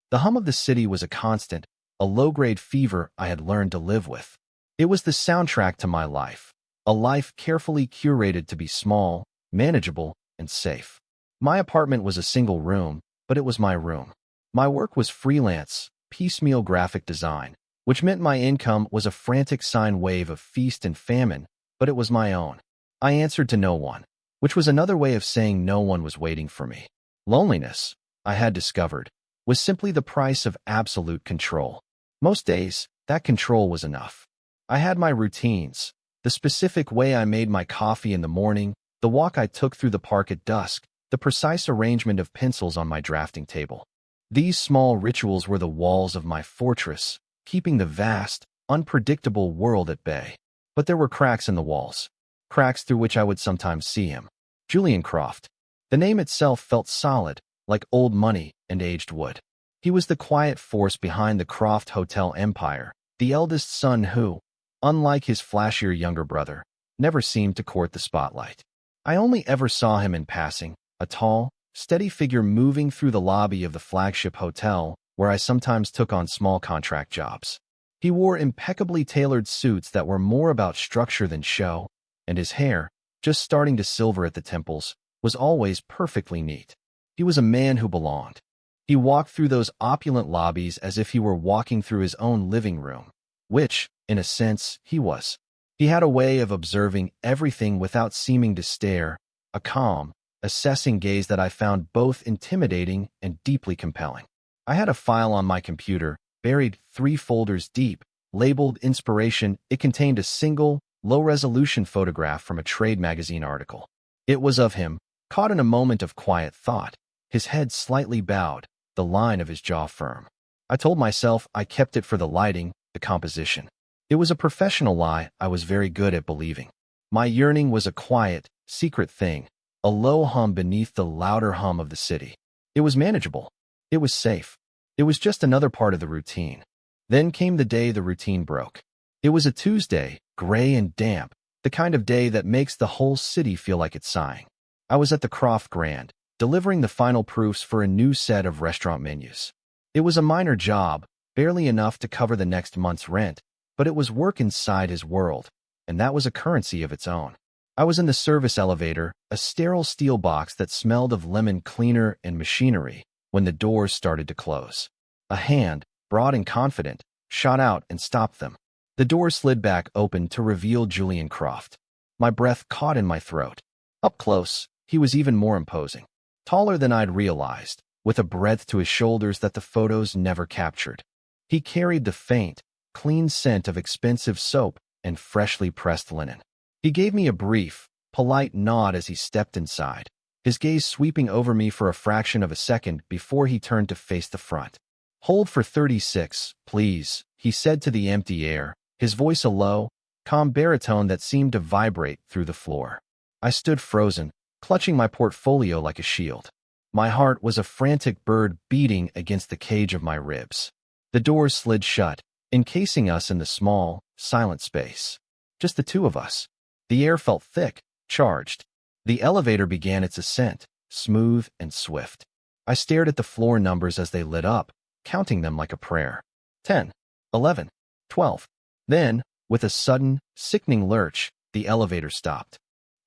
The hum of the city was a constant, a low-grade fever I had learned to live with. It was the soundtrack to my life, a life carefully curated to be small, manageable, and safe. My apartment was a single room, but it was my room. My work was freelance, piecemeal graphic design, which meant my income was a frantic sine wave of feast and famine, but it was my own. I answered to no one, which was another way of saying no one was waiting for me. Loneliness, I had discovered, was simply the price of absolute control. Most days, that control was enough. I had my routines, the specific way I made my coffee in the morning, the walk I took through the park at dusk, the precise arrangement of pencils on my drafting table. These small rituals were the walls of my fortress, keeping the vast, unpredictable world at bay. But there were cracks in the walls, cracks through which I would sometimes see him. Julian Croft. The name itself felt solid, like old money and aged wood. He was the quiet force behind the Croft Hotel empire, the eldest son who, unlike his flashier younger brother, never seemed to court the spotlight. I only ever saw him in passing, a tall, steady figure moving through the lobby of the flagship hotel, where I sometimes took on small contract jobs. He wore impeccably tailored suits that were more about structure than show, and his hair, just starting to silver at the temples, was always perfectly neat. He was a man who belonged. He walked through those opulent lobbies as if he were walking through his own living room, which, in a sense, he was. He had a way of observing everything without seeming to stare, a calm, assessing gaze that I found both intimidating and deeply compelling. I had a file on my computer, buried 3 folders deep, labeled Inspiration. It contained a single, low-resolution photograph from a trade magazine article. It was of him, caught in a moment of quiet thought, his head slightly bowed, the line of his jaw firm. I told myself I kept it for the lighting, the composition. It was a professional lie I was very good at believing. My yearning was a quiet, secret thing, a low hum beneath the louder hum of the city. It was manageable. It was safe. It was just another part of the routine. Then came the day the routine broke. It was a Tuesday, gray and damp, the kind of day that makes the whole city feel like it's sighing. I was at the Croft Grand, delivering the final proofs for a new set of restaurant menus. It was a minor job, barely enough to cover the next month's rent, but it was work inside his world, and that was a currency of its own. I was in the service elevator, a sterile steel box that smelled of lemon cleaner and machinery, when the doors started to close. A hand, broad and confident, shot out and stopped them. The door slid back open to reveal Julian Croft. My breath caught in my throat. Up close, he was even more imposing. Taller than I'd realized, with a breadth to his shoulders that the photos never captured. He carried the faint, clean scent of expensive soap and freshly pressed linen. He gave me a brief, polite nod as he stepped inside, his gaze sweeping over me for a fraction of a second before he turned to face the front. "Hold for 36, please," he said to the empty air, his voice a low, calm baritone that seemed to vibrate through the floor. I stood frozen, clutching my portfolio like a shield. My heart was a frantic bird beating against the cage of my ribs. The doors slid shut, encasing us in the small, silent space. Just the two of us. The air felt thick, charged. The elevator began its ascent, smooth and swift. I stared at the floor numbers as they lit up, counting them like a prayer. 10, 11, 12. Then, with a sudden, sickening lurch, the elevator stopped.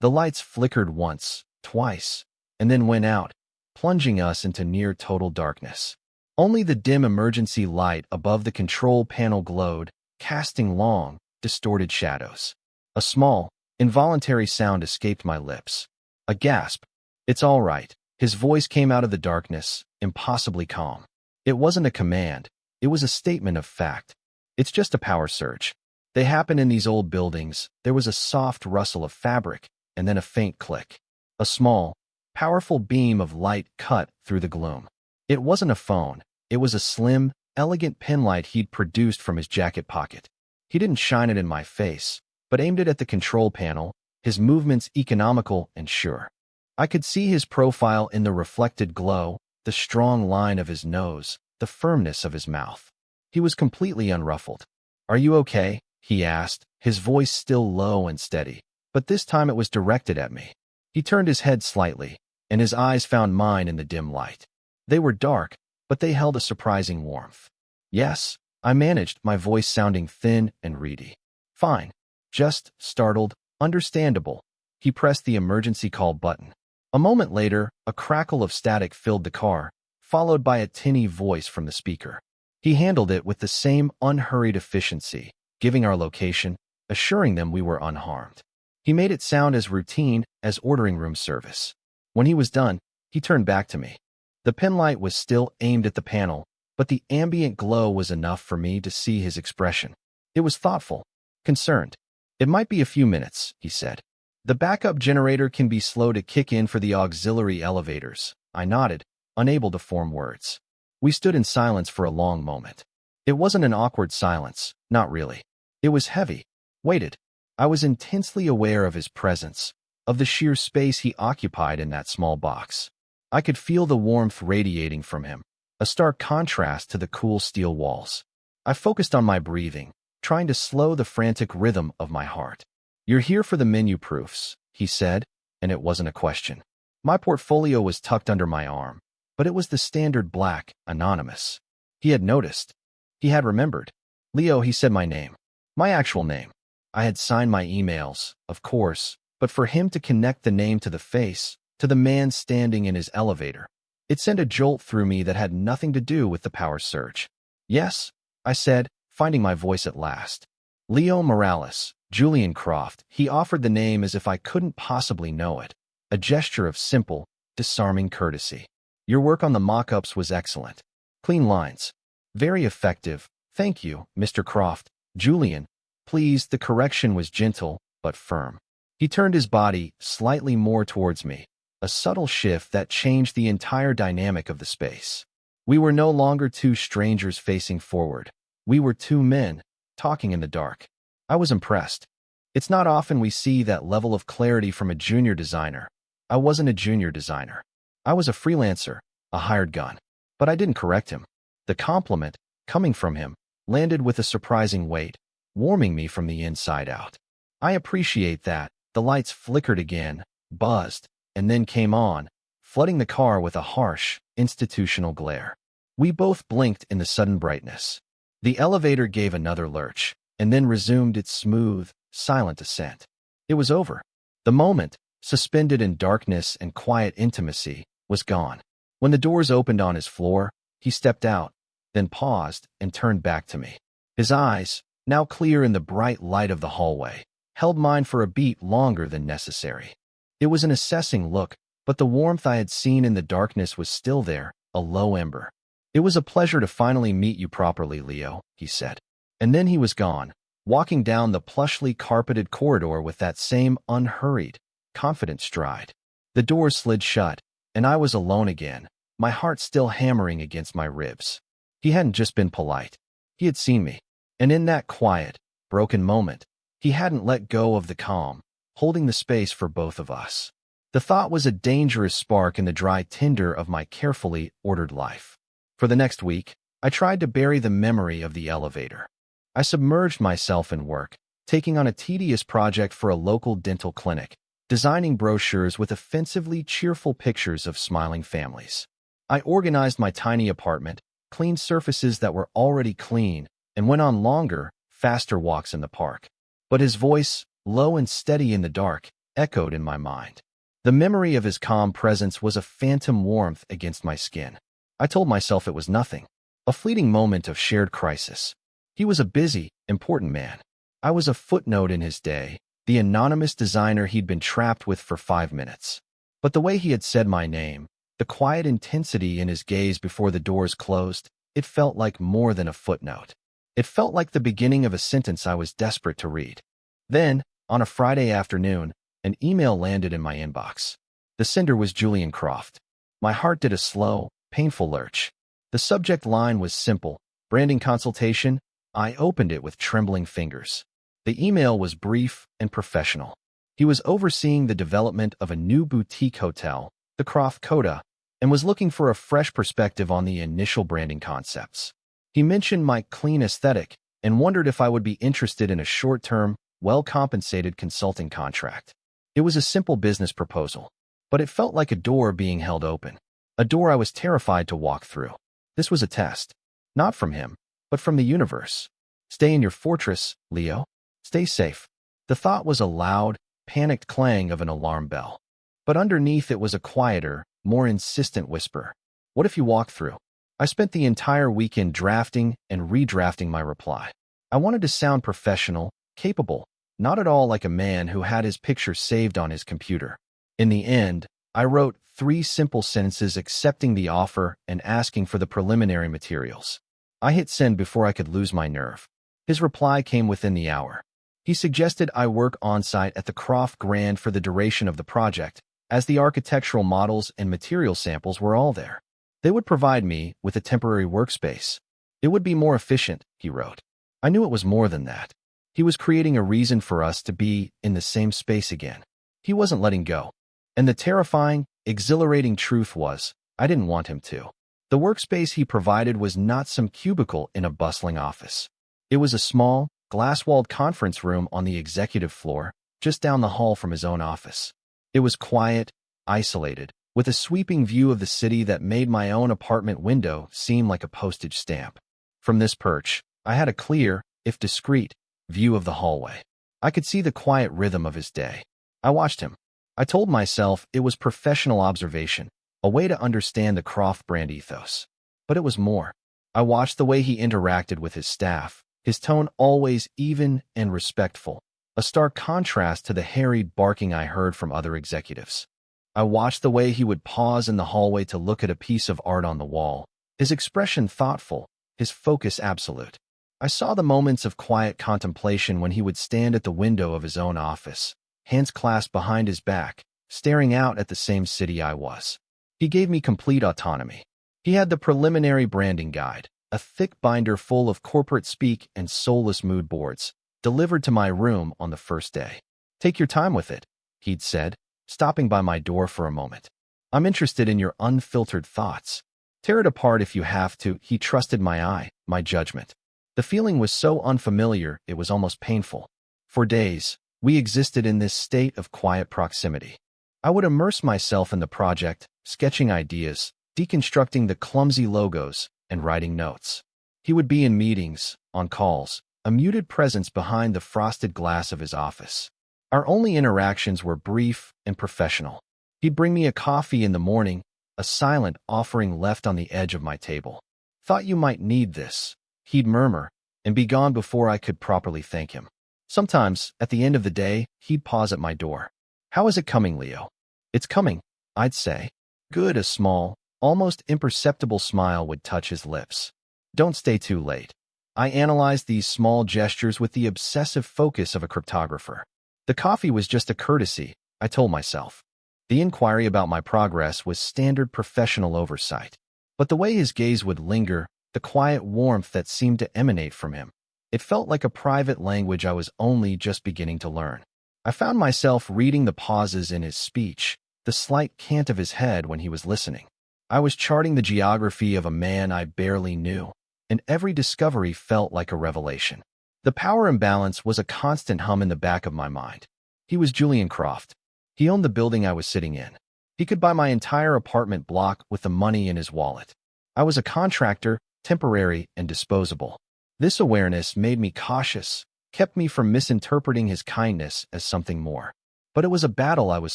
The lights flickered once, twice, and then went out, plunging us into near-total darkness. Only the dim emergency light above the control panel glowed, casting long, distorted shadows. A small, involuntary sound escaped my lips. A gasp. "It's all right." His voice came out of the darkness, impossibly calm. It wasn't a command. It was a statement of fact. "It's just a power surge. They happen in these old buildings." There was a soft rustle of fabric, and then a faint click. A small, powerful beam of light cut through the gloom. It wasn't a phone. It was a slim, elegant penlight he'd produced from his jacket pocket. He didn't shine it in my face, but aimed it at the control panel, his movements economical and sure. I could see his profile in the reflected glow, the strong line of his nose, the firmness of his mouth. He was completely unruffled. "Are you okay?" he asked, his voice still low and steady, but this time it was directed at me. He turned his head slightly, and his eyes found mine in the dim light. They were dark, but they held a surprising warmth. Yes, I managed, my voice sounding thin and reedy. Fine. Just startled, understandable. He pressed the emergency call button. A moment later, a crackle of static filled the car, followed by a tinny voice from the speaker. He handled it with the same unhurried efficiency, giving our location, assuring them we were unharmed. He made it sound as routine as ordering room service. When he was done, he turned back to me. The pen light was still aimed at the panel, but the ambient glow was enough for me to see his expression. It was thoughtful, concerned. It might be a few minutes, he said. The backup generator can be slow to kick in for the auxiliary elevators. I nodded, unable to form words. We stood in silence for a long moment. It wasn't an awkward silence, not really. It was heavy, weighted. I was intensely aware of his presence, of the sheer space he occupied in that small box. I could feel the warmth radiating from him, a stark contrast to the cool steel walls. I focused on my breathing, trying to slow the frantic rhythm of my heart. "You're here for the menu proofs," he said, and it wasn't a question. My portfolio was tucked under my arm, but it was the standard black, anonymous. He had noticed. He had remembered. "Leo," he said my name. My actual name. I had signed my emails, of course, but for him to connect the name to the face, to the man standing in his elevator, it sent a jolt through me that had nothing to do with the power surge. "Yes," I said, finding my voice at last. "Leo Morales, Julian Croft." He offered the name as if I couldn't possibly know it, a gesture of simple, disarming courtesy. "Your work on the mock-ups was excellent. Clean lines. Very effective. Thank you, Mr. Croft." "Julian, please." The correction was gentle, but firm. He turned his body slightly more towards me, a subtle shift that changed the entire dynamic of the space. We were no longer two strangers facing forward. We were two men, talking in the dark. I was impressed. It's not often we see that level of clarity from a junior designer. I wasn't a junior designer. I was a freelancer, a hired gun. But I didn't correct him. The compliment, coming from him, landed with a surprising weight, warming me from the inside out. "I appreciate that." The lights flickered again, buzzed, and then came on, flooding the car with a harsh, institutional glare. We both blinked in the sudden brightness. The elevator gave another lurch, and then resumed its smooth, silent ascent. It was over. The moment, suspended in darkness and quiet intimacy, was gone. When the doors opened on his floor, he stepped out, then paused and turned back to me. His eyes, now clear in the bright light of the hallway, held mine for a beat longer than necessary. It was an assessing look, but the warmth I had seen in the darkness was still there, a low ember. "It was a pleasure to finally meet you properly, Leo," he said. And then he was gone, walking down the plushly carpeted corridor with that same unhurried, confident stride. The doors slid shut, and I was alone again, my heart still hammering against my ribs. He hadn't just been polite. He had seen me. And in that quiet, broken moment, he hadn't let go of the calm, holding the space for both of us. The thought was a dangerous spark in the dry tinder of my carefully ordered life. For the next week, I tried to bury the memory of the elevator. I submerged myself in work, taking on a tedious project for a local dental clinic, designing brochures with offensively cheerful pictures of smiling families. I organized my tiny apartment, cleaned surfaces that were already clean, and went on longer, faster walks in the park. But his voice, low and steady in the dark, echoed in my mind. The memory of his calm presence was a phantom warmth against my skin. I told myself it was nothing, a fleeting moment of shared crisis. He was a busy, important man. I was a footnote in his day, the anonymous designer he'd been trapped with for 5 minutes. But the way he had said my name, the quiet intensity in his gaze before the doors closed, it felt like more than a footnote. It felt like the beginning of a sentence I was desperate to read. Then, on a Friday afternoon, an email landed in my inbox. The sender was Julian Croft. My heart did a slow, painful lurch. The subject line was simple, branding consultation. I opened it with trembling fingers. The email was brief and professional. He was overseeing the development of a new boutique hotel, the Croft Coda, and was looking for a fresh perspective on the initial branding concepts. He mentioned my clean aesthetic and wondered if I would be interested in a short-term, well-compensated consulting contract. It was a simple business proposal, but it felt like a door being held open, a door I was terrified to walk through. This was a test. Not from him, but from the universe. Stay in your fortress, Leo. Stay safe. The thought was a loud, panicked clang of an alarm bell. But underneath it was a quieter, more insistent whisper. What if you walk through? I spent the entire weekend drafting and redrafting my reply. I wanted to sound professional, capable, not at all like a man who had his picture saved on his computer. In the end, I wrote 3 simple sentences accepting the offer and asking for the preliminary materials. I hit send before I could lose my nerve. His reply came within the hour. He suggested I work on-site at the Croft Grand for the duration of the project, as the architectural models and material samples were all there. They would provide me with a temporary workspace. It would be more efficient, he wrote. I knew it was more than that. He was creating a reason for us to be in the same space again. He wasn't letting go. And the terrifying, exhilarating truth was, I didn't want him to. The workspace he provided was not some cubicle in a bustling office. It was a small, glass-walled conference room on the executive floor, just down the hall from his own office. It was quiet, isolated, with a sweeping view of the city that made my own apartment window seem like a postage stamp. From this perch, I had a clear, if discreet, view of the hallway. I could see the quiet rhythm of his day. I watched him. I told myself it was professional observation, a way to understand the Croft brand ethos. But it was more. I watched the way he interacted with his staff, his tone always even and respectful, a stark contrast to the harried barking I heard from other executives. I watched the way he would pause in the hallway to look at a piece of art on the wall, his expression thoughtful, his focus absolute. I saw the moments of quiet contemplation when he would stand at the window of his own office, hands clasped behind his back, staring out at the same city I was. He gave me complete autonomy. He had the preliminary branding guide, a thick binder full of corporate speak and soulless mood boards, delivered to my room on the first day. Take your time with it, he'd said, stopping by my door for a moment. I'm interested in your unfiltered thoughts. Tear it apart if you have to. He trusted my eye, my judgment. The feeling was so unfamiliar it was almost painful. For days, we existed in this state of quiet proximity. I would immerse myself in the project, sketching ideas, deconstructing the clumsy logos, and writing notes. He would be in meetings, on calls, a muted presence behind the frosted glass of his office. Our only interactions were brief and professional. He'd bring me a coffee in the morning, a silent offering left on the edge of my table. Thought you might need this, he'd murmur, and be gone before I could properly thank him. Sometimes, at the end of the day, he'd pause at my door. How is it coming, Leo? It's coming, I'd say. Good. A small, almost imperceptible smile would touch his lips. Don't stay too late. I analyzed these small gestures with the obsessive focus of a cryptographer. The coffee was just a courtesy, I told myself. The inquiry about my progress was standard professional oversight. But the way his gaze would linger, the quiet warmth that seemed to emanate from him, it felt like a private language I was only just beginning to learn. I found myself reading the pauses in his speech, the slight cant of his head when he was listening. I was charting the geography of a man I barely knew, and every discovery felt like a revelation. The power imbalance was a constant hum in the back of my mind. He was Julian Croft. He owned the building I was sitting in. He could buy my entire apartment block with the money in his wallet. I was a contractor, temporary and disposable. This awareness made me cautious, kept me from misinterpreting his kindness as something more. But it was a battle I was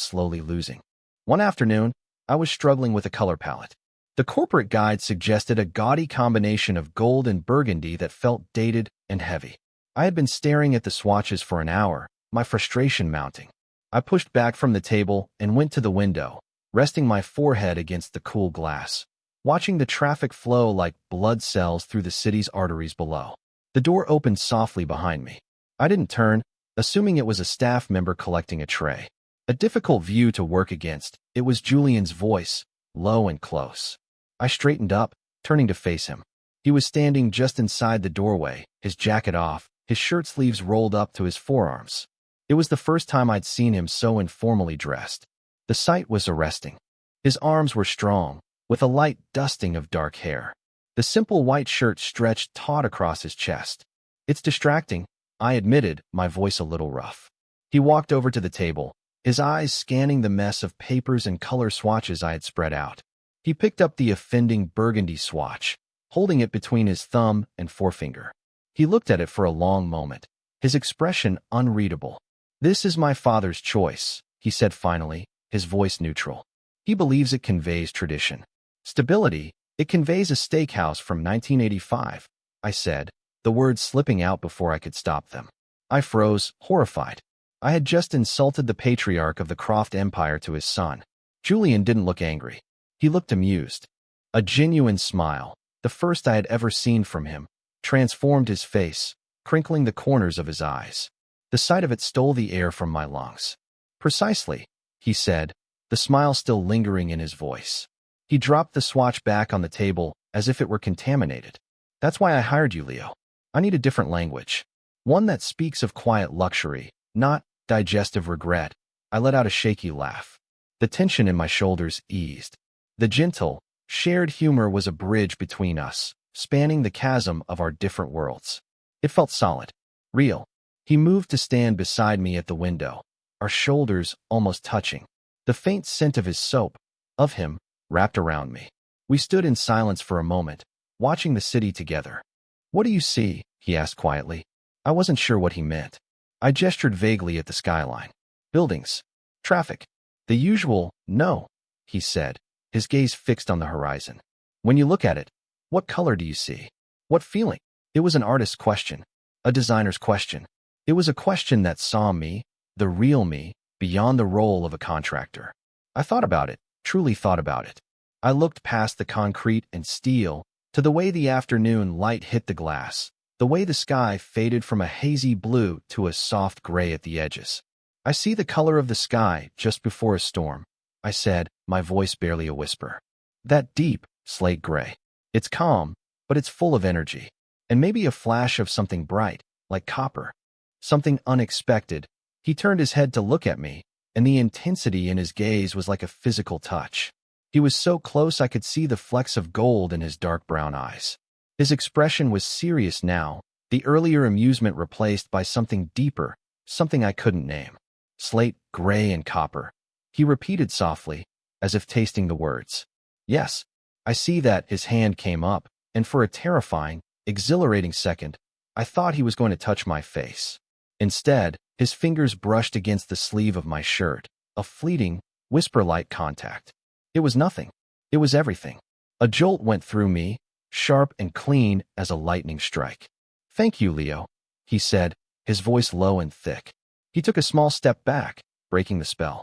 slowly losing. One afternoon, I was struggling with a color palette. The corporate guide suggested a gaudy combination of gold and burgundy that felt dated and heavy. I had been staring at the swatches for an hour, my frustration mounting. I pushed back from the table and went to the window, resting my forehead against the cool glass, watching the traffic flow like blood cells through the city's arteries below. The door opened softly behind me. I didn't turn, assuming it was a staff member collecting a tray. A difficult view to work against, it was Julian's voice, low and close. I straightened up, turning to face him. He was standing just inside the doorway, his jacket off, his shirt sleeves rolled up to his forearms. It was the first time I'd seen him so informally dressed. The sight was arresting. His arms were strong, with a light dusting of dark hair. The simple white shirt stretched taut across his chest. It's distracting, I admitted, my voice a little rough. He walked over to the table, his eyes scanning the mess of papers and color swatches I had spread out. He picked up the offending burgundy swatch, holding it between his thumb and forefinger. He looked at it for a long moment, his expression unreadable. "This is my father's choice," he said finally, his voice neutral. "He believes it conveys tradition. Stability, it conveys a steakhouse from 1985, I said, the words slipping out before I could stop them. I froze, horrified. I had just insulted the patriarch of the Croft Empire to his son. Julian didn't look angry. He looked amused. A genuine smile, the first I had ever seen from him, transformed his face, crinkling the corners of his eyes. The sight of it stole the air from my lungs. "Precisely," he said, the smile still lingering in his voice. He dropped the swatch back on the table as if it were contaminated. "That's why I hired you, Leo. I need a different language. One that speaks of quiet luxury, not digestive regret." I let out a shaky laugh. The tension in my shoulders eased. The gentle, shared humor was a bridge between us, spanning the chasm of our different worlds. It felt solid, real. He moved to stand beside me at the window, our shoulders almost touching. The faint scent of his soap, of him, wrapped around me. We stood in silence for a moment, watching the city together. "What do you see?" he asked quietly. I wasn't sure what he meant. I gestured vaguely at the skyline. "Buildings. Traffic." "The usual, no," he said, his gaze fixed on the horizon. "When you look at it, what color do you see? What feeling?" It was an artist's question, a designer's question. It was a question that saw me, the real me, beyond the role of a contractor. I thought about it, truly thought about it. I looked past the concrete and steel to the way the afternoon light hit the glass, the way the sky faded from a hazy blue to a soft gray at the edges. "I see the color of the sky just before a storm," I said, my voice barely a whisper. "That deep, slate gray. It's calm, but it's full of energy. And maybe a flash of something bright, like copper. Something unexpected." He turned his head to look at me, and the intensity in his gaze was like a physical touch. He was so close I could see the flecks of gold in his dark brown eyes. His expression was serious now, the earlier amusement replaced by something deeper, something I couldn't name. "Slate, gray, and copper," he repeated softly, as if tasting the words. "Yes, I see that." His hand came up, and for a terrifying, exhilarating second, I thought he was going to touch my face. Instead, his fingers brushed against the sleeve of my shirt, a fleeting, whisper-like contact. It was nothing. It was everything. A jolt went through me, sharp and clean as a lightning strike. "Thank you, Leo," he said, his voice low and thick. He took a small step back, breaking the spell.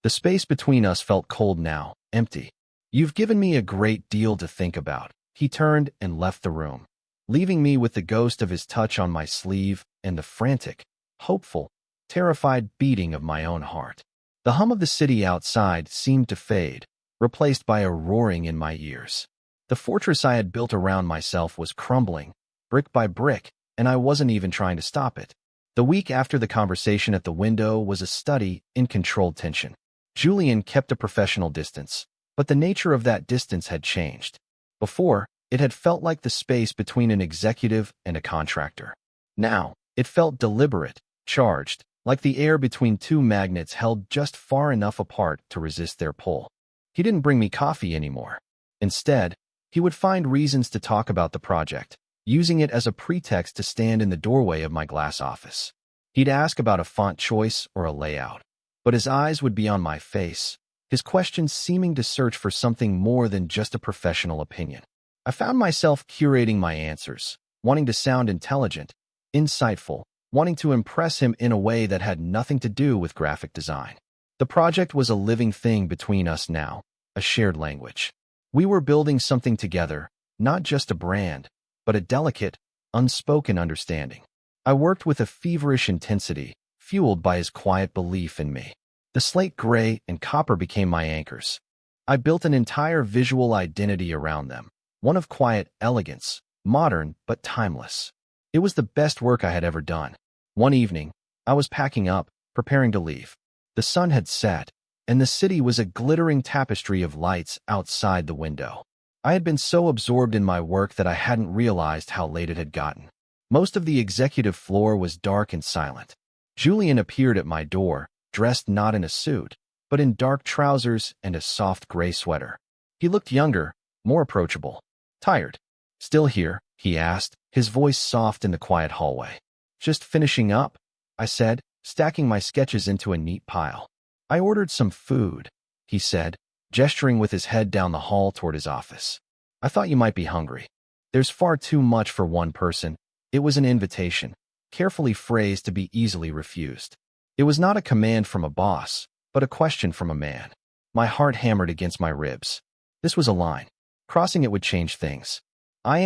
The space between us felt cold now, empty. "You've given me a great deal to think about." He turned and left the room, leaving me with the ghost of his touch on my sleeve and the frantic, hopeful, terrified beating of my own heart. The hum of the city outside seemed to fade, replaced by a roaring in my ears. The fortress I had built around myself was crumbling, brick by brick, and I wasn't even trying to stop it. The week after the conversation at the window was a study in controlled tension. Julian kept a professional distance, but the nature of that distance had changed. Before, it had felt like the space between an executive and a contractor. Now, it felt deliberate, charged, like the air between two magnets held just far enough apart to resist their pull. He didn't bring me coffee anymore. Instead, he would find reasons to talk about the project, using it as a pretext to stand in the doorway of my glass office. He'd ask about a font choice or a layout, but his eyes would be on my face, his questions seeming to search for something more than just a professional opinion. I found myself curating my answers, wanting to sound intelligent, insightful, wanting to impress him in a way that had nothing to do with graphic design. The project was a living thing between us now, a shared language. We were building something together, not just a brand, but a delicate, unspoken understanding. I worked with a feverish intensity, fueled by his quiet belief in me. The slate gray and copper became my anchors. I built an entire visual identity around them, one of quiet elegance, modern but timeless. It was the best work I had ever done. One evening, I was packing up, preparing to leave. The sun had set, and the city was a glittering tapestry of lights outside the window. I had been so absorbed in my work that I hadn't realized how late it had gotten. Most of the executive floor was dark and silent. Julian appeared at my door, dressed not in a suit, but in dark trousers and a soft gray sweater. He looked younger, more approachable, tired. Still here? He asked, his voice soft in the quiet hallway. Just finishing up, I said, stacking my sketches into a neat pile. I ordered some food, he said, gesturing with his head down the hall toward his office. I thought you might be hungry. There's far too much for one person. It was an invitation, carefully phrased to be easily refused. It was not a command from a boss, but a question from a man. My heart hammered against my ribs. This was a line. Crossing it would change things. I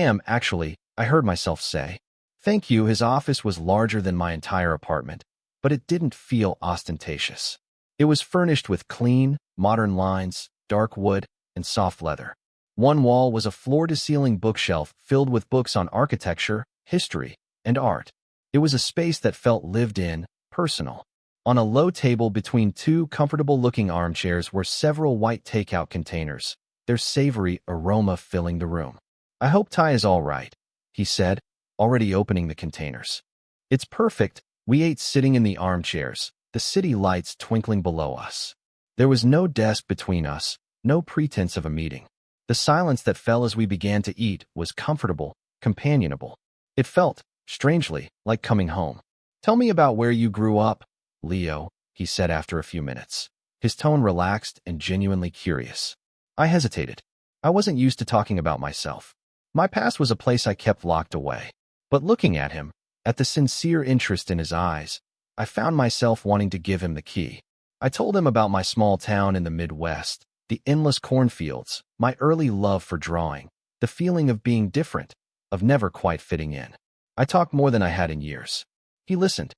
heard myself say. Thank you. His office was larger than my entire apartment, but it didn't feel ostentatious. It was furnished with clean, modern lines, dark wood, and soft leather. One wall was a floor-to-ceiling bookshelf filled with books on architecture, history, and art. It was a space that felt lived in, personal. On a low table between two comfortable-looking armchairs were several white takeout containers, their savory aroma filling the room. I hope Ty is all right, he said, already opening the containers. It's perfect. We ate sitting in the armchairs, the city lights twinkling below us. There was no desk between us, no pretense of a meeting. The silence that fell as we began to eat was comfortable, companionable. It felt, strangely, like coming home. Tell me about where you grew up, Leo, he said after a few minutes, his tone relaxed and genuinely curious. I hesitated. I wasn't used to talking about myself. My past was a place I kept locked away. But looking at him, at the sincere interest in his eyes, I found myself wanting to give him the key. I told him about my small town in the Midwest, the endless cornfields, my early love for drawing, the feeling of being different, of never quite fitting in. I talked more than I had in years. He listened.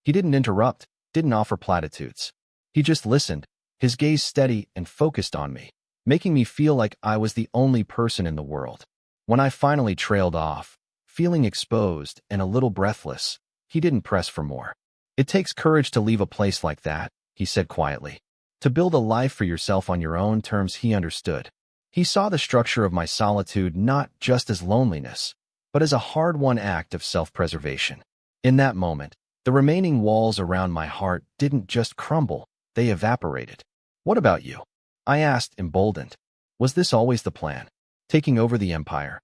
He didn't interrupt, didn't offer platitudes. He just listened, his gaze steady and focused on me, making me feel like I was the only person in the world. When I finally trailed off, feeling exposed and a little breathless, he didn't press for more. It takes courage to leave a place like that, he said quietly. To build a life for yourself on your own terms. He understood. He saw the structure of my solitude not just as loneliness, but as a hard-won act of self-preservation. In that moment, the remaining walls around my heart didn't just crumble, they evaporated. What about you? I asked, emboldened. Was this always the plan? Taking over the empire?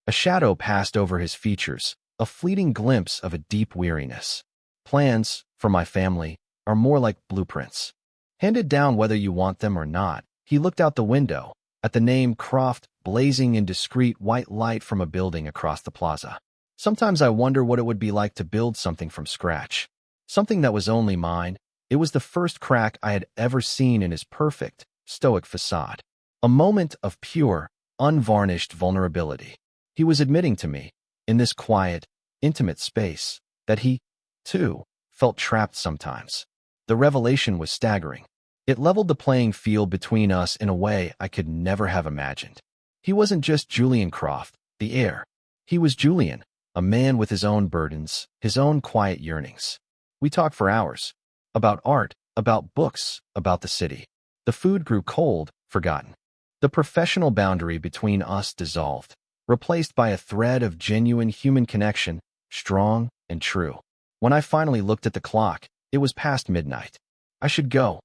A shadow passed over his features, a fleeting glimpse of a deep weariness. Plans, for my family, are more like blueprints. Handed down whether you want them or not. He looked out the window, at the name Croft blazing in discreet white light from a building across the plaza. Sometimes I wonder what it would be like to build something from scratch. Something that was only mine. It was the first crack I had ever seen in his perfect, stoic facade. A moment of pure, unvarnished vulnerability. He was admitting to me, in this quiet, intimate space, that he, too, felt trapped sometimes. The revelation was staggering. It leveled the playing field between us in a way I could never have imagined. He wasn't just Julian Croft, the heir. He was Julian, a man with his own burdens, his own quiet yearnings. We talked for hours. About art, about books, about the city. The food grew cold, forgotten. The professional boundary between us dissolved, replaced by a thread of genuine human connection, strong and true. When I finally looked at the clock, it was past midnight. I should go,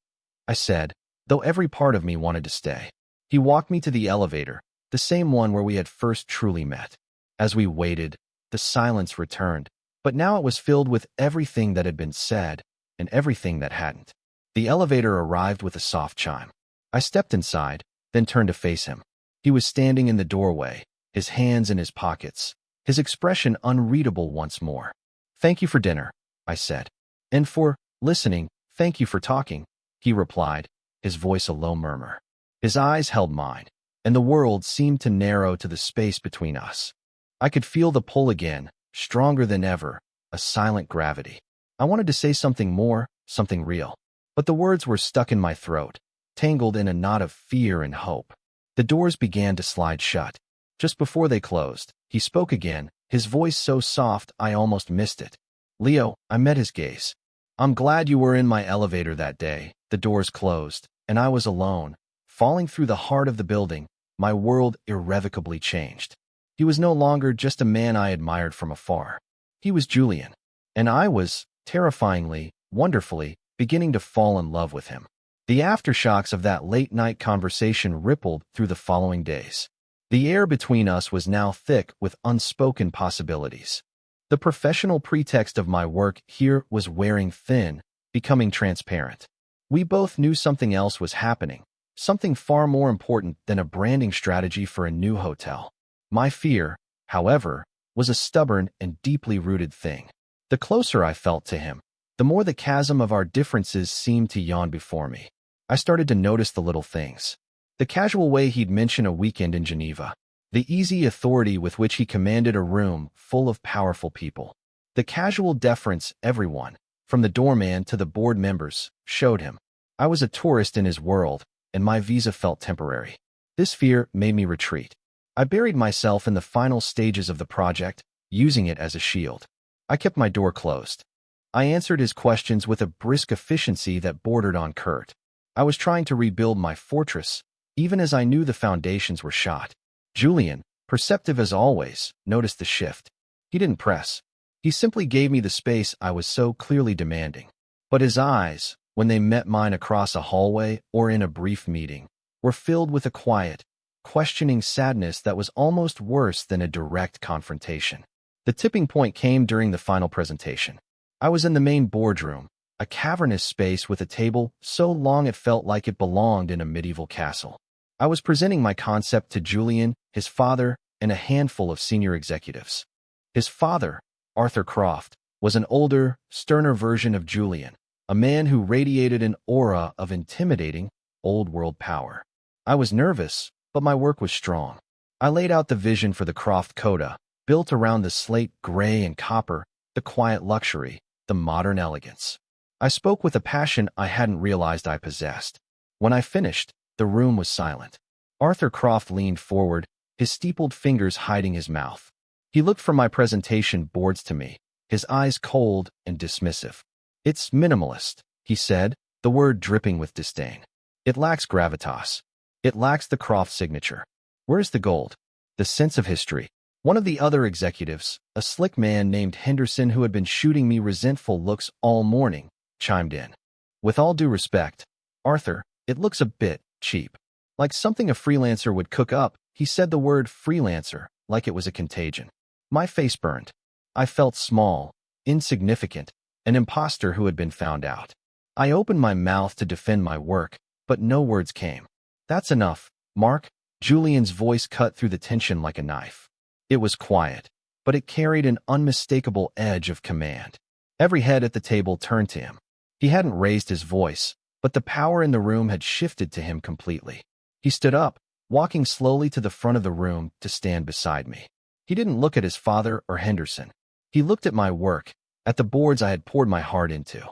I said, though every part of me wanted to stay. He walked me to the elevator, the same one where we had first truly met. As we waited, the silence returned, but now it was filled with everything that had been said and everything that hadn't. The elevator arrived with a soft chime. I stepped inside, then turned to face him. He was standing in the doorway, his hands in his pockets, his expression unreadable once more. Thank you for dinner, I said. And for listening. Thank you for talking, he replied, his voice a low murmur. His eyes held mine, and the world seemed to narrow to the space between us. I could feel the pull again, stronger than ever, a silent gravity. I wanted to say something more, something real, but the words were stuck in my throat, tangled in a knot of fear and hope. The doors began to slide shut. Just before they closed, he spoke again, his voice so soft I almost missed it. Leo, I met his gaze. I'm glad you were in my elevator that day. The doors closed, and I was alone, falling through the heart of the building. My world irrevocably changed. He was no longer just a man I admired from afar. He was Julian, and I was, terrifyingly, wonderfully, beginning to fall in love with him. The aftershocks of that late-night conversation rippled through the following days. The air between us was now thick with unspoken possibilities. The professional pretext of my work here was wearing thin, becoming transparent. We both knew something else was happening, something far more important than a branding strategy for a new hotel. My fear, however, was a stubborn and deeply rooted thing. The closer I felt to him, the more the chasm of our differences seemed to yawn before me. I started to notice the little things. The casual way he'd mention a weekend in Geneva. The easy authority with which he commanded a room full of powerful people. The casual deference everyone, from the doorman to the board members, showed him. I was a tourist in his world, and my visa felt temporary. This fear made me retreat. I buried myself in the final stages of the project, using it as a shield. I kept my door closed. I answered his questions with a brisk efficiency that bordered on curt. I was trying to rebuild my fortress, even as I knew the foundations were shot. Julian, perceptive as always, noticed the shift. He didn't press. He simply gave me the space I was so clearly demanding. But his eyes, when they met mine across a hallway or in a brief meeting, were filled with a quiet, questioning sadness that was almost worse than a direct confrontation. The tipping point came during the final presentation. I was in the main boardroom, a cavernous space with a table so long it felt like it belonged in a medieval castle. I was presenting my concept to Julian, his father, and a handful of senior executives. His father, Arthur Croft, was an older, sterner version of Julian, a man who radiated an aura of intimidating, old-world power. I was nervous, but my work was strong. I laid out the vision for the Croft Coda, built around the slate gray and copper, the quiet luxury, the modern elegance. I spoke with a passion I hadn't realized I possessed. When I finished, the room was silent. Arthur Croft leaned forward, his steepled fingers hiding his mouth. He looked from my presentation boards to me, his eyes cold and dismissive. "It's minimalist," he said, the word dripping with disdain. "It lacks gravitas. It lacks the Croft signature. Where's the gold? The sense of history?" One of the other executives, a slick man named Henderson who had been shooting me resentful looks all morning, chimed in. "With all due respect, Arthur, it looks a bit cheap. Like something a freelancer would cook up." He said the word freelancer like it was a contagion. My face burned. I felt small, insignificant, an imposter who had been found out. I opened my mouth to defend my work, but no words came. "That's enough, Mark." Julian's voice cut through the tension like a knife. It was quiet, but it carried an unmistakable edge of command. Every head at the table turned to him. He hadn't raised his voice, but the power in the room had shifted to him completely. He stood up, walking slowly to the front of the room to stand beside me. He didn't look at his father or Henderson. He looked at my work, at the boards I had poured my heart into.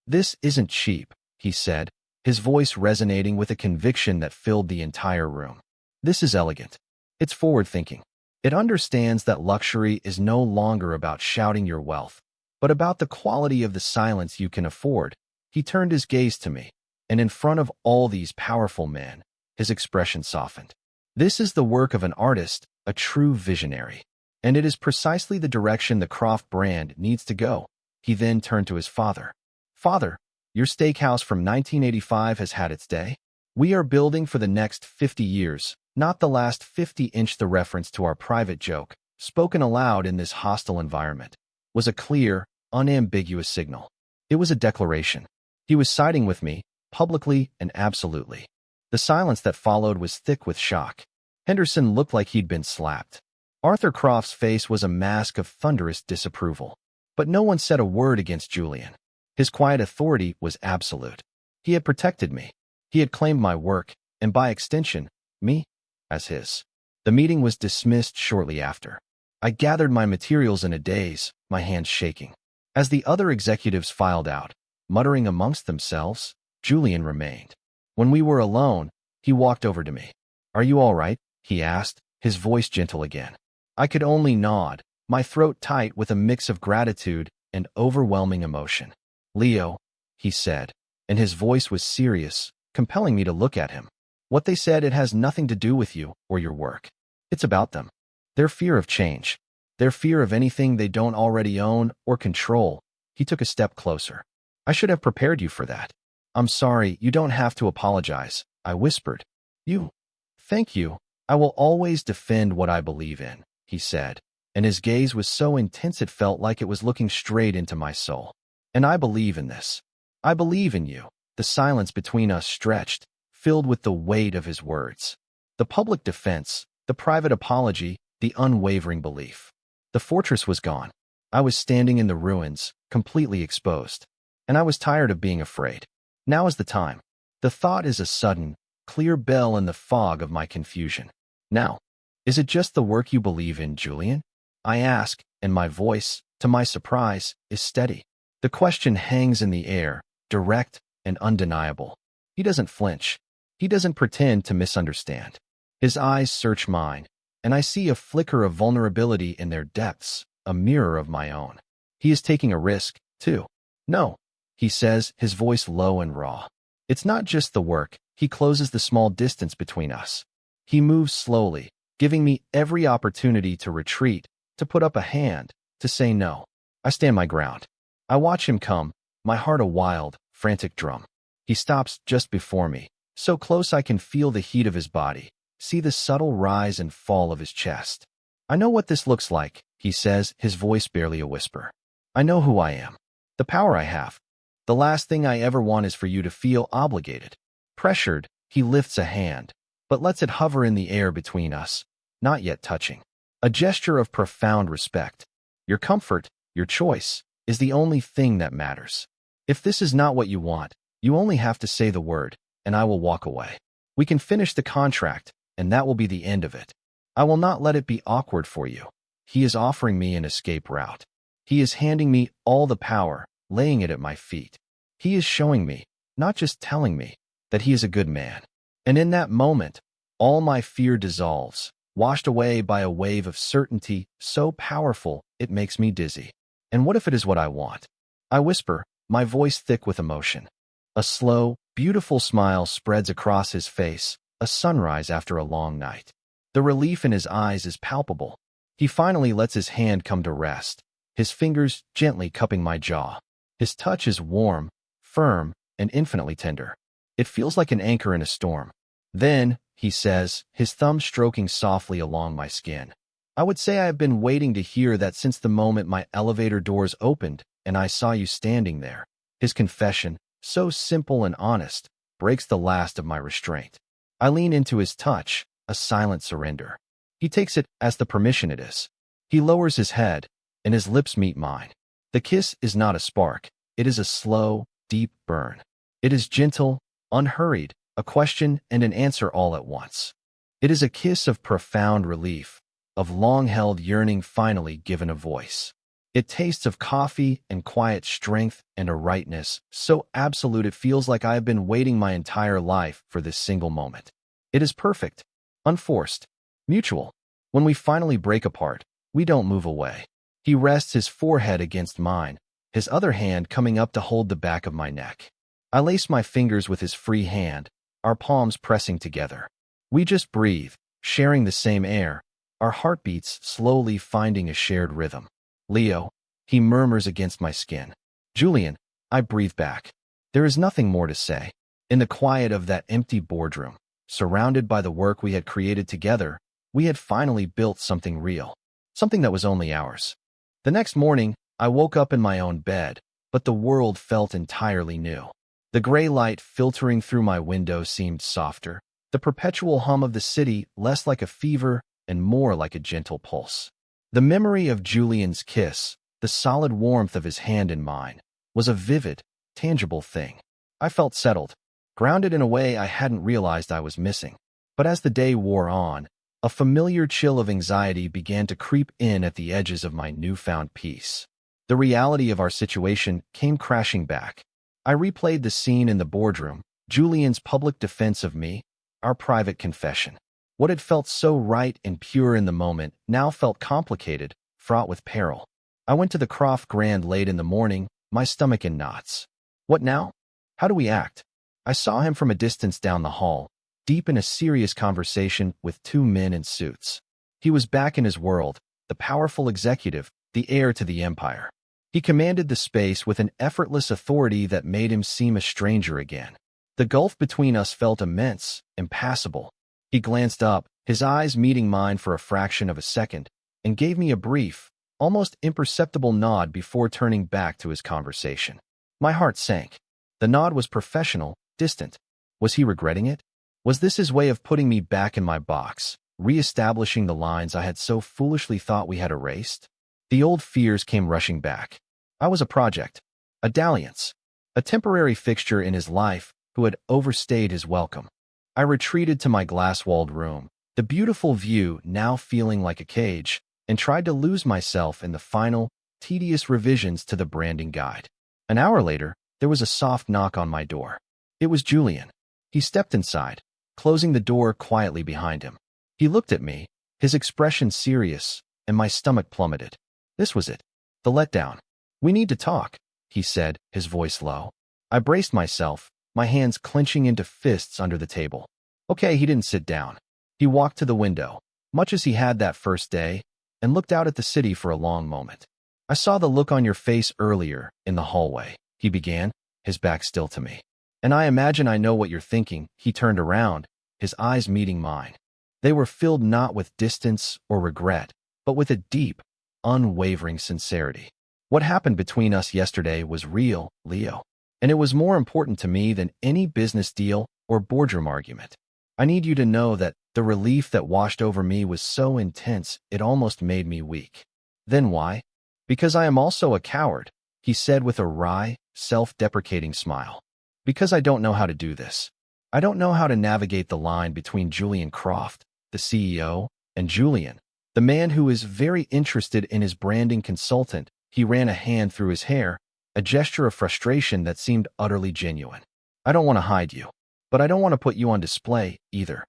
"This isn't cheap," he said, his voice resonating with a conviction that filled the entire room. "This is elegant. It's forward-thinking. It understands that luxury is no longer about shouting your wealth, but about the quality of the silence you can afford." He turned his gaze to me, and in front of all these powerful men, his expression softened. "This is the work of an artist, a true visionary. And it is precisely the direction the Croft brand needs to go." He then turned to his father. "Father, your steakhouse from 1985 has had its day. We are building for the next 50 years, not the last 50-inch." The reference to our private joke, spoken aloud in this hostile environment, was a clear, unambiguous signal. It was a declaration. He was siding with me, publicly and absolutely. The silence that followed was thick with shock. Henderson looked like he'd been slapped. Arthur Croft's face was a mask of thunderous disapproval. But no one said a word against Julian. His quiet authority was absolute. He had protected me. He had claimed my work, and by extension, me, as his. The meeting was dismissed shortly after. I gathered my materials in a daze, my hands shaking. As the other executives filed out, muttering amongst themselves, Julian remained. When we were alone, he walked over to me. "Are you all right?" he asked, his voice gentle again. I could only nod, my throat tight with a mix of gratitude and overwhelming emotion. "Leo," he said, and his voice was serious, compelling me to look at him. "What they said, it has nothing to do with you or your work. It's about them. Their fear of change. Their fear of anything they don't already own or control." He took a step closer. "I should have prepared you for that." "I'm sorry, you don't have to apologize," I whispered. "You." "Thank you." I will always defend what I believe in, he said, and his gaze was so intense it felt like it was looking straight into my soul. And I believe in this. I believe in you. The silence between us stretched, filled with the weight of his words. The public defense, the private apology, the unwavering belief. The fortress was gone. I was standing in the ruins, completely exposed. And I was tired of being afraid. Now is the time. The thought is a sudden, clear bell in the fog of my confusion. Now, is it just the work you believe in, Julian? I ask, and my voice, to my surprise, is steady. The question hangs in the air, direct and undeniable. He doesn't flinch. He doesn't pretend to misunderstand. His eyes search mine, and I see a flicker of vulnerability in their depths, a mirror of my own. He is taking a risk, too. No, he says, his voice low and raw. It's not just the work. He closes the small distance between us. He moves slowly, giving me every opportunity to retreat, to put up a hand, to say no. I stand my ground. I watch him come, my heart a wild, frantic drum. He stops just before me, so close I can feel the heat of his body, see the subtle rise and fall of his chest. I know what this looks like, he says, his voice barely a whisper. I know who I am, the power I have. The last thing I ever want is for you to feel obligated. Pressured, he lifts a hand, but lets it hover in the air between us, not yet touching. A gesture of profound respect. Your comfort, your choice, is the only thing that matters. If this is not what you want, you only have to say the word, and I will walk away. We can finish the contract, and that will be the end of it. I will not let it be awkward for you. He is offering me an escape route. He is handing me all the power, laying it at my feet. He is showing me, not just telling me, that he is a good man. And in that moment, all my fear dissolves, washed away by a wave of certainty so powerful it makes me dizzy. And what if it is what I want? I whisper, my voice thick with emotion. A slow, beautiful smile spreads across his face, a sunrise after a long night. The relief in his eyes is palpable. He finally lets his hand come to rest, his fingers gently cupping my jaw. His touch is warm, firm, and infinitely tender. It feels like an anchor in a storm. Then, he says, his thumb stroking softly along my skin. I would say I have been waiting to hear that since the moment my elevator doors opened and I saw you standing there. His confession, so simple and honest, breaks the last of my restraint. I lean into his touch, a silent surrender. He takes it as the permission it is. He lowers his head, and his lips meet mine. The kiss is not a spark. It is a slow, deep burn. It is gentle, unhurried, a question and an answer all at once. It is a kiss of profound relief, of long-held yearning finally given a voice. It tastes of coffee and quiet strength and a rightness, so absolute it feels like I have been waiting my entire life for this single moment. It is perfect, unforced, mutual. When we finally break apart, we don't move away. He rests his forehead against mine, his other hand coming up to hold the back of my neck. I lace my fingers with his free hand, our palms pressing together. We just breathe, sharing the same air, our heartbeats slowly finding a shared rhythm. Leo, he murmurs against my skin. Julian, I breathe back. There is nothing more to say. In the quiet of that empty boardroom, surrounded by the work we had created together, we had finally built something real, something that was only ours. The next morning, I woke up in my own bed, but the world felt entirely new. The gray light filtering through my window seemed softer, the perpetual hum of the city less like a fever and more like a gentle pulse. The memory of Julian's kiss, the solid warmth of his hand in mine, was a vivid, tangible thing. I felt settled, grounded in a way I hadn't realized I was missing. But as the day wore on, a familiar chill of anxiety began to creep in at the edges of my newfound peace. The reality of our situation came crashing back. I replayed the scene in the boardroom, Julian's public defense of me, our private confession. What had felt so right and pure in the moment now felt complicated, fraught with peril. I went to the Croft Grand late in the morning, my stomach in knots. What now? How do we act? I saw him from a distance down the hall, deep in a serious conversation with two men in suits. He was back in his world, the powerful executive, the heir to the empire. He commanded the space with an effortless authority that made him seem a stranger again. The gulf between us felt immense, impassable. He glanced up, his eyes meeting mine for a fraction of a second, and gave me a brief, almost imperceptible nod before turning back to his conversation. My heart sank. The nod was professional, distant. Was he regretting it? Was this his way of putting me back in my box, re-establishing the lines I had so foolishly thought we had erased? The old fears came rushing back. I was a project, a dalliance, a temporary fixture in his life who had overstayed his welcome. I retreated to my glass-walled room, the beautiful view now feeling like a cage, and tried to lose myself in the final, tedious revisions to the branding guide. An hour later, there was a soft knock on my door. It was Julian. He stepped inside, closing the door quietly behind him. He looked at me, his expression serious, and my stomach plummeted. This was it. The letdown. "We need to talk," he said, his voice low. I braced myself, my hands clenching into fists under the table. Okay, he didn't sit down. He walked to the window, much as he had that first day, and looked out at the city for a long moment. "I saw the look on your face earlier in the hallway," he began, his back still to me. "And I imagine I know what you're thinking." He turned around, his eyes meeting mine. They were filled not with distance or regret, but with a deep, unwavering sincerity. "What happened between us yesterday was real, Leo. And it was more important to me than any business deal or boardroom argument. I need you to know that the relief that washed over me was so intense it almost made me weak." "Then why?" "Because I am also a coward," he said with a wry, self-deprecating smile. "Because I don't know how to do this. I don't know how to navigate the line between Julian Croft, the CEO, and Julian, the man who is very interested in his branding consultant." He ran a hand through his hair, a gesture of frustration that seemed utterly genuine. "I don't want to hide you, but I don't want to put you on display, either.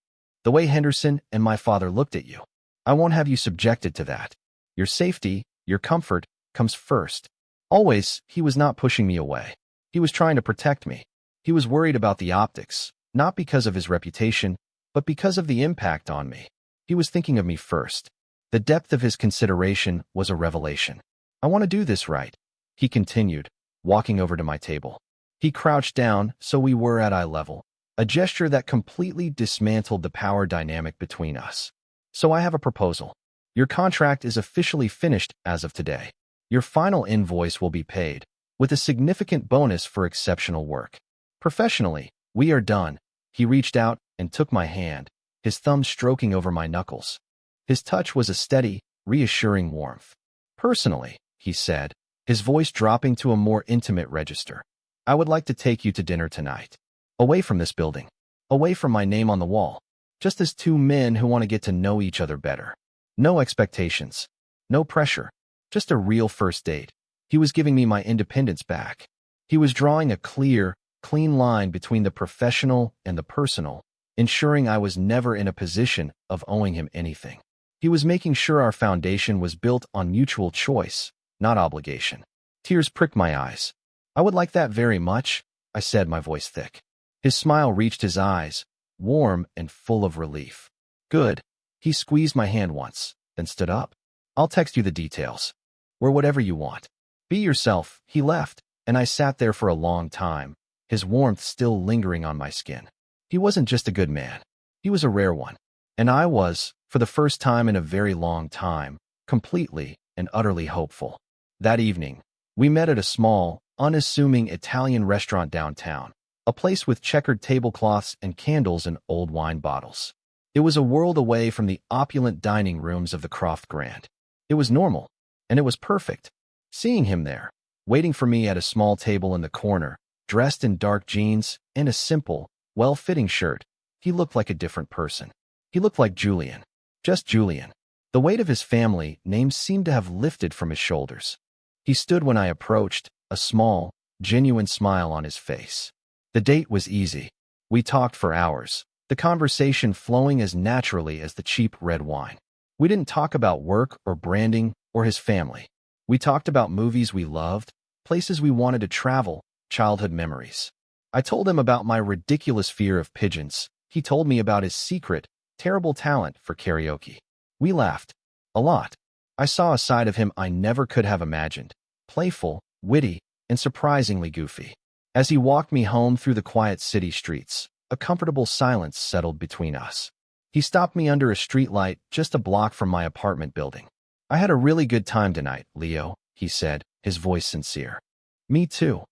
The way Henderson and my father looked at you, I won't have you subjected to that. Your safety, your comfort, comes first." Always, he was not pushing me away. He was trying to protect me. He was worried about the optics, not because of his reputation, but because of the impact on me. He was thinking of me first. The depth of his consideration was a revelation. "I want to do this right," he continued, walking over to my table. He crouched down so we were at eye level, a gesture that completely dismantled the power dynamic between us. "So I have a proposal. Your contract is officially finished as of today. Your final invoice will be paid, with a significant bonus for exceptional work. Professionally, we are done." He reached out and took my hand, his thumb stroking over my knuckles. His touch was a steady, reassuring warmth. "Personally," he said, his voice dropping to a more intimate register, "I would like to take you to dinner tonight. Away from this building. Away from my name on the wall. Just as two men who want to get to know each other better. No expectations. No pressure. Just a real first date." He was giving me my independence back. He was drawing a clear, clean line between the professional and the personal, ensuring I was never in a position of owing him anything. He was making sure our foundation was built on mutual choice, not obligation. Tears pricked my eyes. "I would like that very much," I said, my voice thick. His smile reached his eyes, warm and full of relief. "Good." He squeezed my hand once, then stood up. "I'll text you the details. We're whatever you want. Be yourself." He left, and I sat there for a long time, his warmth still lingering on my skin. He wasn't just a good man. He was a rare one. And I was, for the first time in a very long time, completely and utterly hopeful. That evening, we met at a small, unassuming Italian restaurant downtown, a place with checkered tablecloths and candles and old wine bottles. It was a world away from the opulent dining rooms of the Croft Grand. It was normal, and it was perfect. Seeing him there, waiting for me at a small table in the corner, dressed in dark jeans and a simple, well-fitting shirt, he looked like a different person. He looked like Julian. Just Julian. The weight of his family name seemed to have lifted from his shoulders. He stood when I approached, a small, genuine smile on his face. The date was easy. We talked for hours, the conversation flowing as naturally as the cheap red wine. We didn't talk about work or branding or his family. We talked about movies we loved, places we wanted to travel, childhood memories. I told him about my ridiculous fear of pigeons. He told me about his secret, terrible talent for karaoke. We laughed. A lot. I saw a side of him I never could have imagined. Playful, witty, and surprisingly goofy. As he walked me home through the quiet city streets, a comfortable silence settled between us. He stopped me under a streetlight just a block from my apartment building. "I had a really good time tonight, Leo," he said, his voice sincere. "Me too,"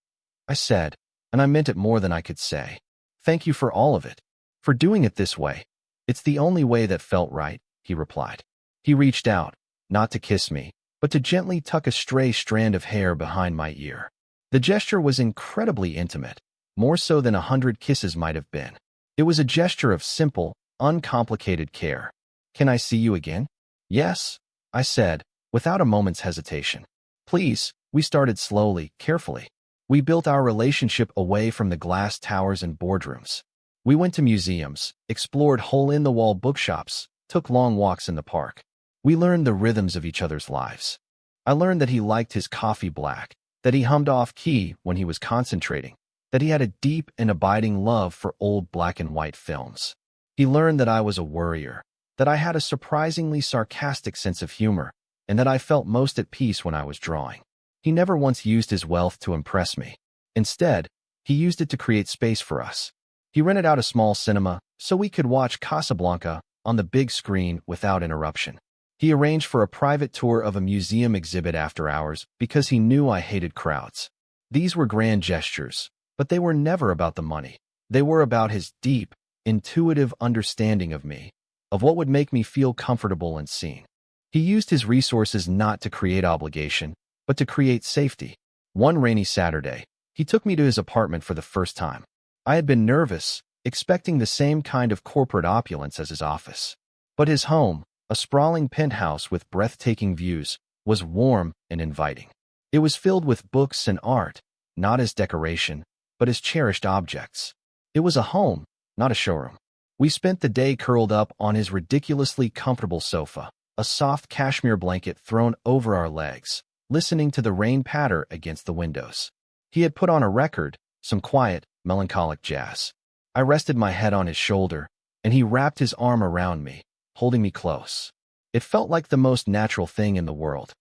I said, and I meant it more than I could say. "Thank you for all of it. For doing it this way. It's the only way that felt right," he replied. He reached out, not to kiss me, but to gently tuck a stray strand of hair behind my ear. The gesture was incredibly intimate, more so than 100 kisses might have been. It was a gesture of simple, uncomplicated care. "Can I see you again?" "Yes," I said, without a moment's hesitation. "Please." We started slowly, carefully. We built our relationship away from the glass towers and boardrooms. We went to museums, explored hole-in-the-wall bookshops, took long walks in the park. We learned the rhythms of each other's lives. I learned that he liked his coffee black, that he hummed off-key when he was concentrating, that he had a deep and abiding love for old black-and-white films. He learned that I was a worrier, that I had a surprisingly sarcastic sense of humor, and that I felt most at peace when I was drawing. He never once used his wealth to impress me. Instead, he used it to create space for us. He rented out a small cinema so we could watch Casablanca on the big screen without interruption. He arranged for a private tour of a museum exhibit after hours because he knew I hated crowds. These were grand gestures, but they were never about the money. They were about his deep, intuitive understanding of me, of what would make me feel comfortable and seen. He used his resources not to create obligation, but to create safety. One rainy Saturday, he took me to his apartment for the first time. I had been nervous, expecting the same kind of corporate opulence as his office. But his home, a sprawling penthouse with breathtaking views, was warm and inviting. It was filled with books and art, not as decoration, but as cherished objects. It was a home, not a showroom. We spent the day curled up on his ridiculously comfortable sofa, a soft cashmere blanket thrown over our legs, listening to the rain patter against the windows. He had put on a record, some quiet, melancholic jazz. I rested my head on his shoulder, and he wrapped his arm around me, holding me close. It felt like the most natural thing in the world.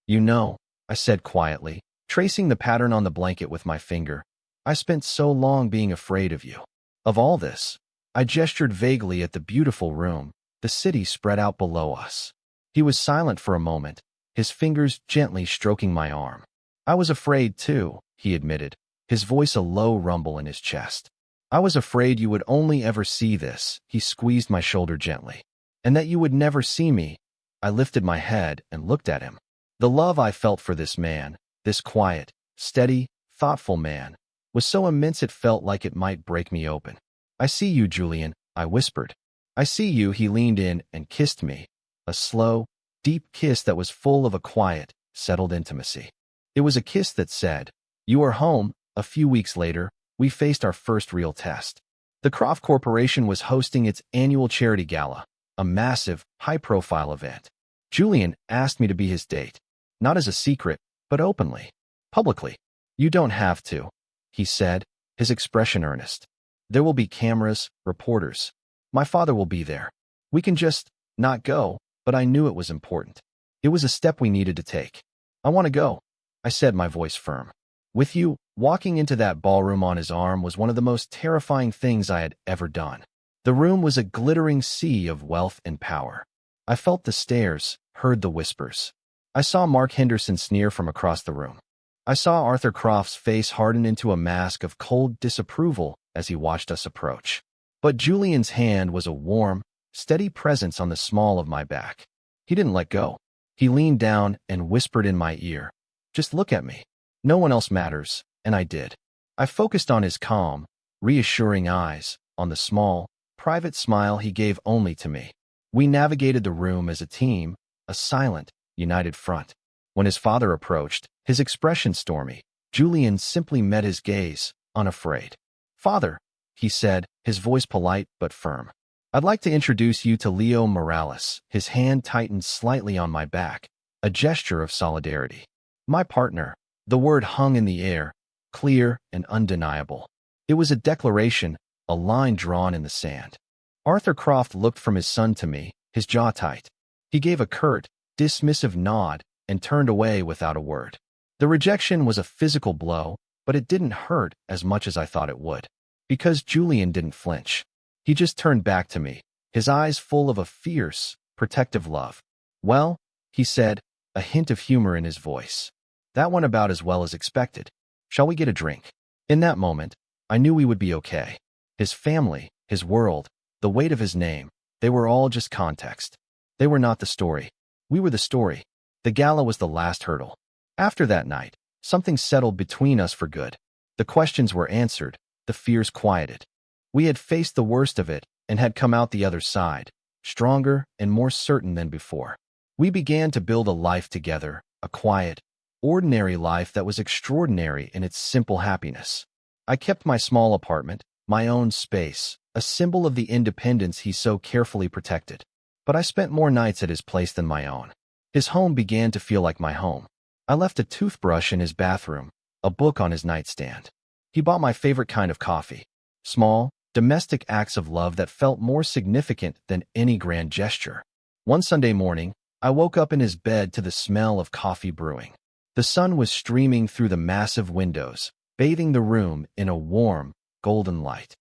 "You know," I said quietly, tracing the pattern on the blanket with my finger, "I spent so long being afraid of you." Of all this, I gestured vaguely at the beautiful room, the city spread out below us. He was silent for a moment, his fingers gently stroking my arm. "I was afraid too," he admitted, his voice a low rumble in his chest. "I was afraid you would only ever see this," he squeezed my shoulder gently, "and that you would never see me." I lifted my head and looked at him. The love I felt for this man, this quiet, steady, thoughtful man, was so immense it felt like it might break me open. "I see you, Julian," I whispered. "I see you." He leaned in and kissed me, a slow, deep kiss that was full of a quiet, settled intimacy. It was a kiss that said, "You are home." A few weeks later, we faced our first real test. The Croft Corporation was hosting its annual charity gala, a massive, high-profile event. Julian asked me to be his date, not as a secret, but openly, publicly. "You don't have to," he said, his expression earnest. "There will be cameras, reporters. My father will be there. We can just not go," but I knew it was important. It was a step we needed to take. "I want to go," I said, my voice firm. "With you." Walking into that ballroom on his arm was one of the most terrifying things I had ever done. The room was a glittering sea of wealth and power. I felt the stares, heard the whispers. I saw Mark Henderson sneer from across the room. I saw Arthur Croft's face harden into a mask of cold disapproval as he watched us approach. But Julian's hand was a warm, steady presence on the small of my back. He didn't let go. He leaned down and whispered in my ear, "Just look at me. No one else matters." And I did. I focused on his calm, reassuring eyes, on the small, private smile he gave only to me. We navigated the room as a team, a silent, united front. When his father approached, his expression stormy, Julian simply met his gaze, unafraid. "Father," he said, his voice polite but firm, "I'd like to introduce you to Leo Morales." His hand tightened slightly on my back, a gesture of solidarity. "My partner." The word hung in the air, clear and undeniable. It was a declaration, a line drawn in the sand. Arthur Croft looked from his son to me, his jaw tight. He gave a curt, dismissive nod and turned away without a word. The rejection was a physical blow, but it didn't hurt as much as I thought it would. Because Julian didn't flinch. He just turned back to me, his eyes full of a fierce, protective love. "Well," he said, a hint of humor in his voice. "That went about as well as expected. Shall we get a drink?" In that moment, I knew we would be okay. His family, his world, the weight of his name, they were all just context. They were not the story. We were the story. The gala was the last hurdle. After that night, something settled between us for good. The questions were answered, the fears quieted. We had faced the worst of it and had come out the other side, stronger and more certain than before. We began to build a life together, a quiet, ordinary life that was extraordinary in its simple happiness. I kept my small apartment, my own space, a symbol of the independence he so carefully protected. But I spent more nights at his place than my own. His home began to feel like my home. I left a toothbrush in his bathroom, a book on his nightstand. He bought my favorite kind of coffee. Small, domestic acts of love that felt more significant than any grand gesture. One Sunday morning, I woke up in his bed to the smell of coffee brewing. The sun was streaming through the massive windows, bathing the room in a warm, golden light.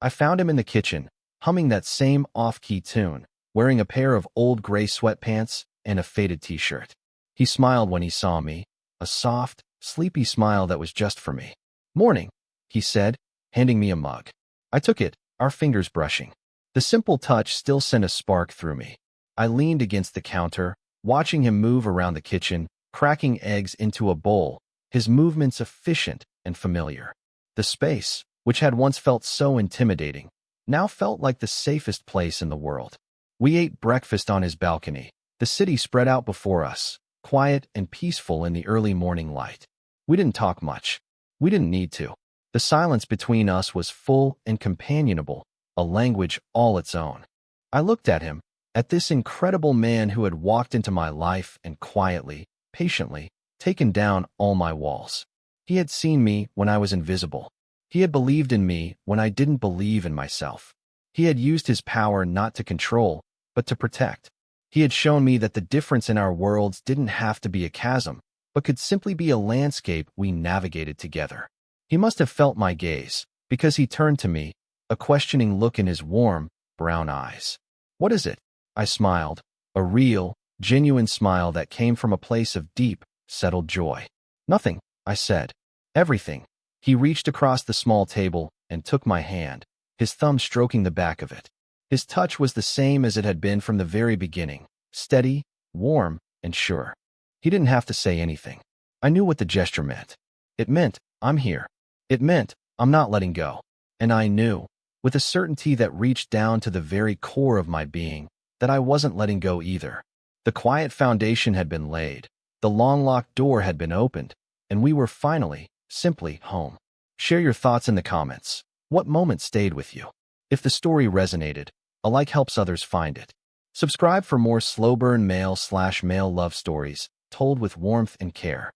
I found him in the kitchen, humming that same off-key tune, wearing a pair of old gray sweatpants and a faded t-shirt. He smiled when he saw me, a soft, sleepy smile that was just for me. "Morning," he said, handing me a mug. I took it, our fingers brushing. The simple touch still sent a spark through me. I leaned against the counter, watching him move around the kitchen, cracking eggs into a bowl, his movements efficient and familiar. The space, which had once felt so intimidating, now felt like the safest place in the world. We ate breakfast on his balcony, the city spread out before us, quiet and peaceful in the early morning light. We didn't talk much. We didn't need to. The silence between us was full and companionable, a language all its own. I looked at him, at this incredible man who had walked into my life and quietly, patiently, taken down all my walls. He had seen me when I was invisible. He had believed in me when I didn't believe in myself. He had used his power not to control, but to protect. He had shown me that the difference in our worlds didn't have to be a chasm, but could simply be a landscape we navigated together. He must have felt my gaze, because he turned to me, a questioning look in his warm, brown eyes. "What is it?" I smiled, a real, genuine smile that came from a place of deep, settled joy. "Nothing," I said. "Everything." He reached across the small table and took my hand, his thumb stroking the back of it. His touch was the same as it had been from the very beginning, steady, warm, and sure. He didn't have to say anything. I knew what the gesture meant. It meant, "I'm here." It meant, "I'm not letting go." And I knew, with a certainty that reached down to the very core of my being, that I wasn't letting go either. The quiet foundation had been laid, the long-locked door had been opened, and we were finally, simply, home. Share your thoughts in the comments. What moment stayed with you? If the story resonated, a like helps others find it. Subscribe for more slow burn male/male love stories told with warmth and care.